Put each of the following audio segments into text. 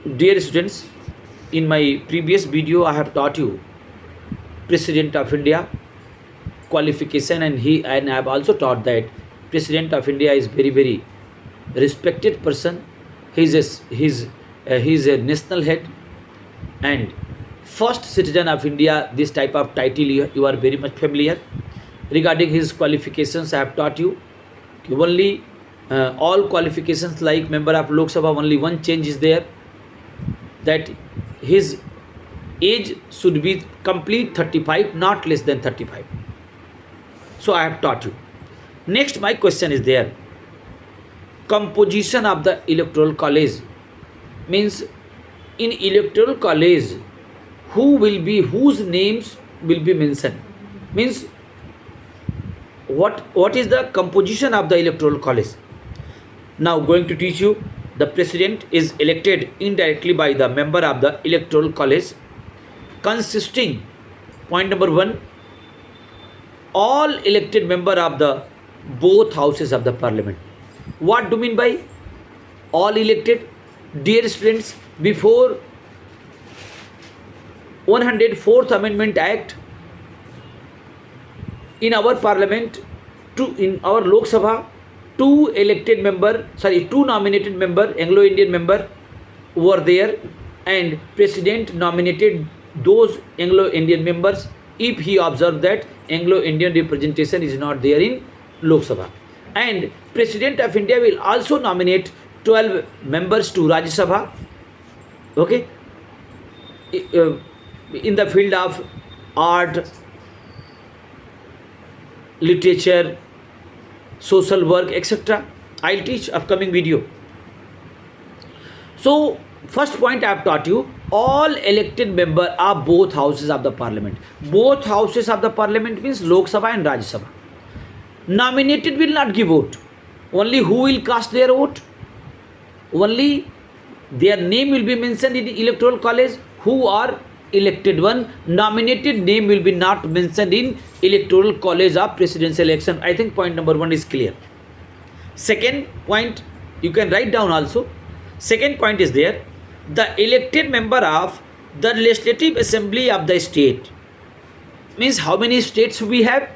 Dear students, in my previous video I have taught you President of India qualification, and I have also taught that President of India is very respected person. He is a national head and first citizen of India. This type of title you are very much familiar. Regarding his qualifications, I have taught you only all qualifications like member of Lok Sabha. Only one change is there, that his age should be complete 35, not less than 35. So I have taught you. Next, my question is there. Composition of the electoral college means, in electoral college whose names will be mentioned, means what is the composition of the electoral college. Now going to teach you. The president is elected indirectly by the member of the electoral college, consisting, point number 1, all elected member of the both houses of the parliament. What do you mean by all elected? Dear students, before 104th Amendment Act, in our parliament, in our Lok Sabha, two nominated member, Anglo-Indian member were there, and president nominated those Anglo-Indian members if he observed that Anglo-Indian representation is not there in Lok Sabha. And President of India will also nominate 12 members to Rajya Sabha, okay, in the field of art, literature, social work, etc. I'll teach upcoming video. So first point I have taught you, all elected member of both houses of the parliament. Both houses of the parliament means Lok Sabha and Rajya Sabha. Nominated will not give vote. Only who will cast their vote? Only their name will be mentioned in the electoral college, who are elected one. Nominated name will be not mentioned in electoral college of presidential election. I think point number 1 is clear. Second point, you can write down also. Second point is there, the elected member of the legislative assembly of the state, means how many states we have?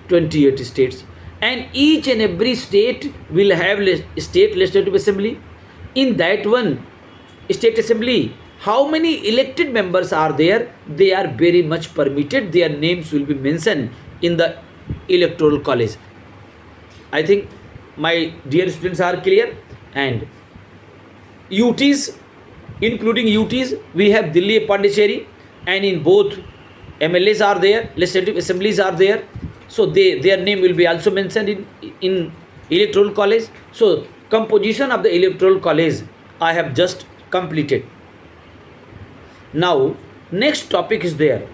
28 states, and each and every state will have state legislative assembly. In that one state assembly, how many elected members are there? They are very much permitted. Their names will be mentioned in the electoral college. I think my dear students are clear. And UTs, including UTs, we have Delhi, Pondicherry, and in both MLAs are there, legislative assemblies are there. So their name will be also mentioned in electoral college. So composition of the electoral college I have just completed. Now next topic is there.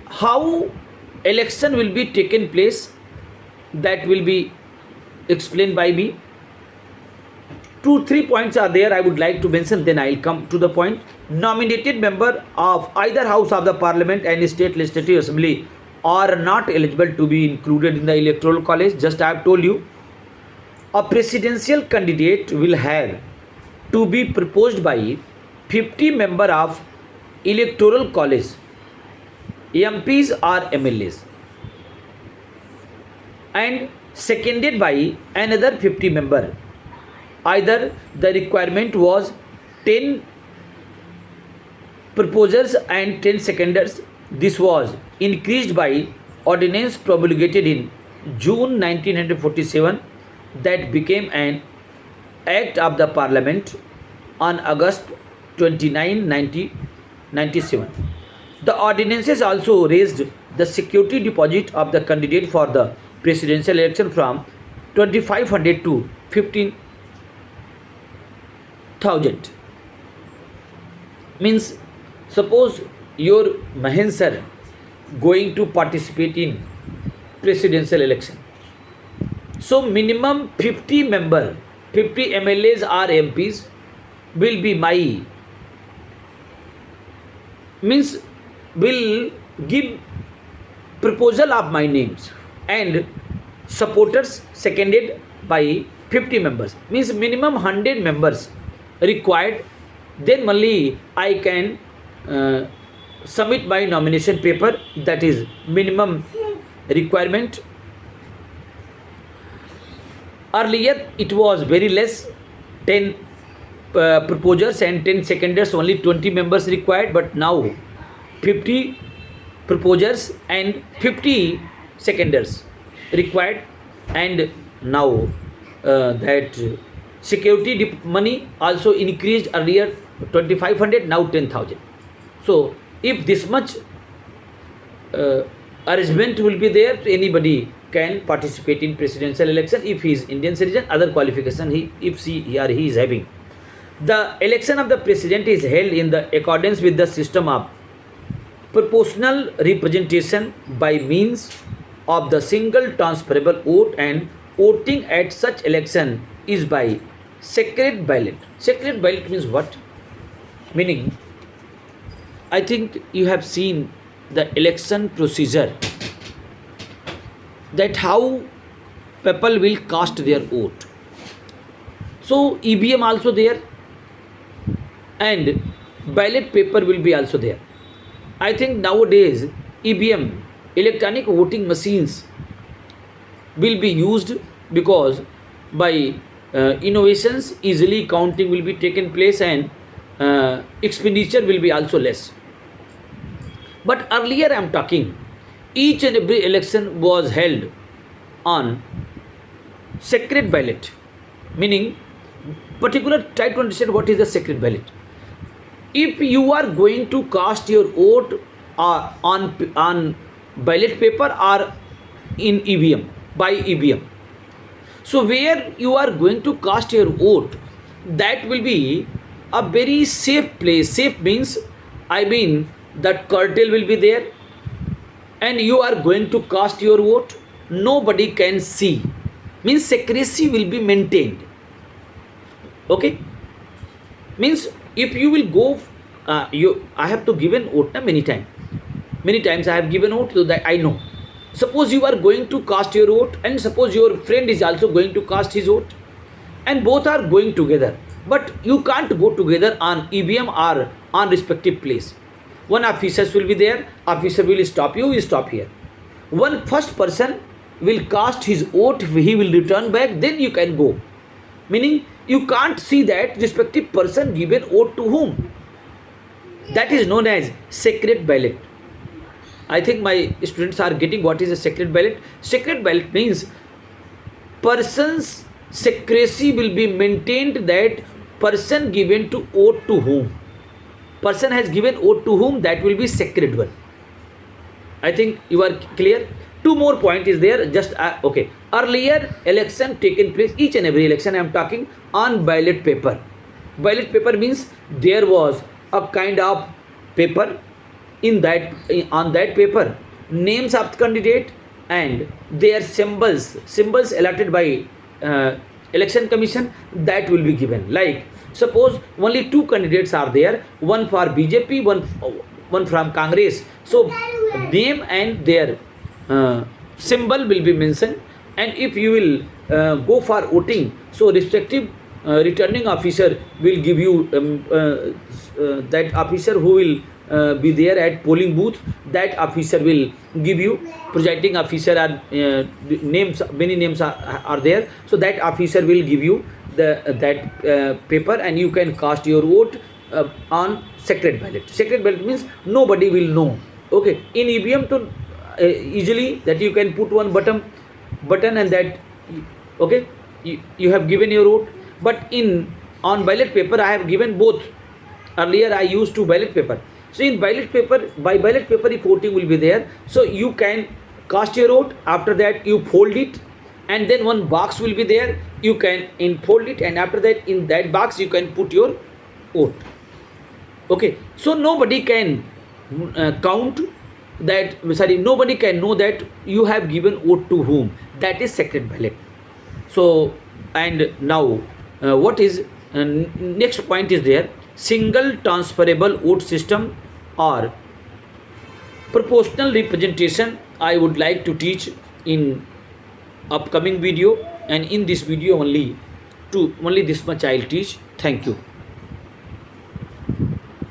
How election will be taken place, that will be explained by me. 2-3 points are there I would like to mention, then I will come to the point. Nominated member of either house of the parliament and state legislative assembly are not eligible to be included in the electoral college. Just I have told you, a presidential candidate will have to be proposed by 50 member of electoral college, MPs or MLAs, and seconded by another 50 member. Either the requirement was 10 proposers and 10 seconders. This was increased by ordinance promulgated in June 1947 that became an act of the parliament on August 29, 1997. The ordinances also raised the security deposit of the candidate for the presidential election from 2500 to 15,000. Means suppose your Mahen sir going to participate in presidential election. So minimum 50 member, 50 MLAs or MPs will be will give proposal of my names and supporters seconded by 50 members, means minimum 100 members required, then only I can submit my nomination paper. That is minimum requirement. Earlier it was very less, 10 proposers and 10 seconders, only 20 members required, but now 50 proposers and 50 seconders required. And now that security money also increased, earlier 2500, now 10,000. So if this much arrangement will be there, so anybody can participate in presidential election if he is Indian citizen, other qualification he is having. The election of the president is held in the accordance with the system of proportional representation by means of the single transferable vote, and voting at such election is by secret ballot. Secret ballot means what? Meaning, I think you have seen the election procedure, that how people will cast their vote. So EVM also there, and ballot paper will be also there. I think nowadays EVM, electronic voting machines, will be used, because by innovations easily counting will be taken place, and expenditure will be also less. But earlier I am talking, each and every election was held on secret ballot, meaning particular, try to understand what is the secret ballot. If you are going to cast your vote on ballot paper or in EVM, by EVM, so where you are going to cast your vote, that will be a very safe place. Safe means, I mean, that curtain will be there, and you are going to cast your vote, nobody can see, means secrecy will be maintained. Okay, means if you will go, I have to give an vote many times I have given vote, so that I know. Suppose you are going to cast your vote, and suppose your friend is also going to cast his vote, and both are going together, but you can't go together on EVM or on respective place. One officer will be there, officer will stop you stop here. One first person will cast his vote, he will return back, then you can go. Meaning you can't see that respective person given vote to whom. That is known as secret ballot. I think my students are getting what is a secret ballot. Secret ballot means person's secrecy will be maintained, that person given to vote to whom. Person has given vote to whom, that will be secret one. I think you are clear. Two more point is there, just okay. Earlier election taken place, each and every election I am talking on ballot paper. Ballot paper means there was a kind of paper, in that, on that paper, names of the candidate and their symbols allotted by election commission, that will be given. Like suppose only two candidates are there, one for BJP, one from Congress, so name and their symbol will be mentioned. And if you will go for voting, so respective returning officer will give you that officer who will be there at polling booth, that officer will give you, presiding officer, are names, many names are there, so that officer will give you that paper, and you can cast your vote on secret ballot. Secret ballot means nobody will know. Okay, in EVM to easily that you can put one button and that, okay, you have given your vote. But on ballot paper I have given both. Earlier I used to ballot paper. So in ballot paper, by ballot paper if voting will be there, so you can cast your vote, after that you fold it, and then one box will be there, you can unfold it, and after that in that box you can put your vote. Okay, so nobody can count that, sorry, nobody can know that you have given vote to whom. That is secret ballot. So, and now what is next point is there, single transferable vote system or proportional representation I would like to teach in upcoming video, and in this video only this much I'll teach. Thank you.